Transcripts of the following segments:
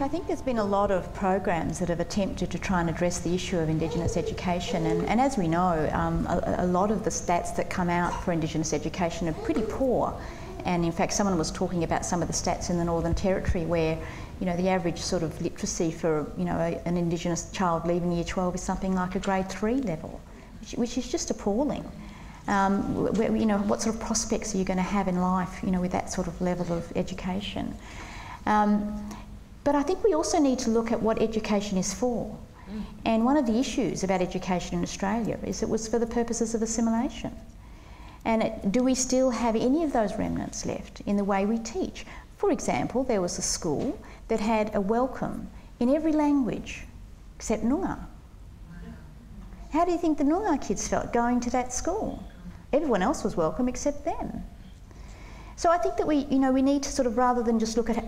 Look, I think there's been a lot of programs that have attempted to try and address the issue of Indigenous education, and as we know, a lot of the stats that come out for Indigenous education are pretty poor. And in fact, someone was talking about some of the stats in the Northern Territory where, you know, the average sort of literacy for, you know, an Indigenous child leaving Year 12 is something like a grade 3 level, which is just appalling. You know, what sort of prospects are you going to have in life, you know, with that sort of level of education? But I think we also need to look at what education is for. And one of the issues about education in Australia is it was for the purposes of assimilation. And do we still have any of those remnants left in the way we teach? For example, there was a school that had a welcome in every language except Noongar. How do you think the Noongar kids felt going to that school? Everyone else was welcome except them. So I think that we need to sort of, rather than just look at,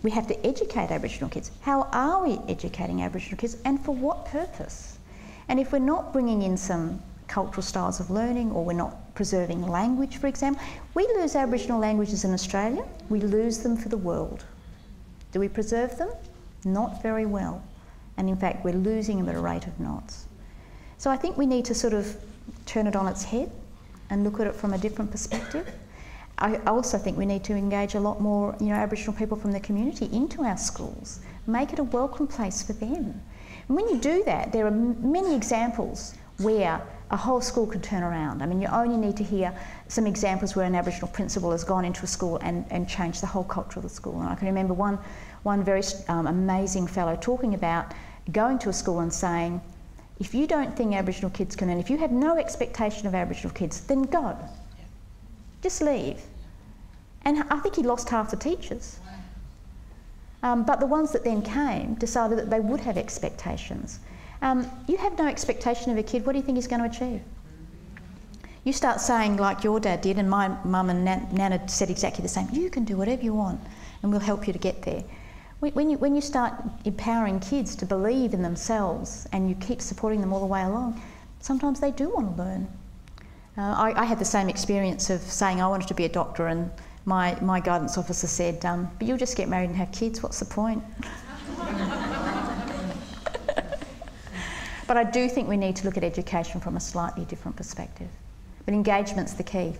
we have to educate Aboriginal kids. How are we educating Aboriginal kids and for what purpose? And if we're not bringing in some cultural styles of learning, or we're not preserving language, for example, we lose Aboriginal languages in Australia, we lose them for the world. Do we preserve them? Not very well. And in fact, we're losing them at a rate of knots. So I think we need to sort of turn it on its head and look at it from a different perspective. I also think we need to engage a lot more, Aboriginal people from the community into our schools, make it a welcome place for them. And when you do that, there are many examples where a whole school could turn around. I mean, you only need to hear some examples where an Aboriginal principal has gone into a school and changed the whole culture of the school. And I can remember one very amazing fellow talking about going to a school and saying, if you don't think Aboriginal kids can learn, if you have no expectation of Aboriginal kids, then go. Just leave. And I think he lost half the teachers. But the ones that then came decided that they would have expectations. You have no expectation of a kid, what do you think he's going to achieve? You start saying, like your dad did, and my mum and Nana said exactly the same, you can do whatever you want and we'll help you to get there. When you start empowering kids to believe in themselves and you keep supporting them all the way along, sometimes they do want to learn. I had the same experience of saying I wanted to be a doctor, and my guidance officer said, but you'll just get married and have kids, what's the point? But I do think we need to look at education from a slightly different perspective. But engagement's the key.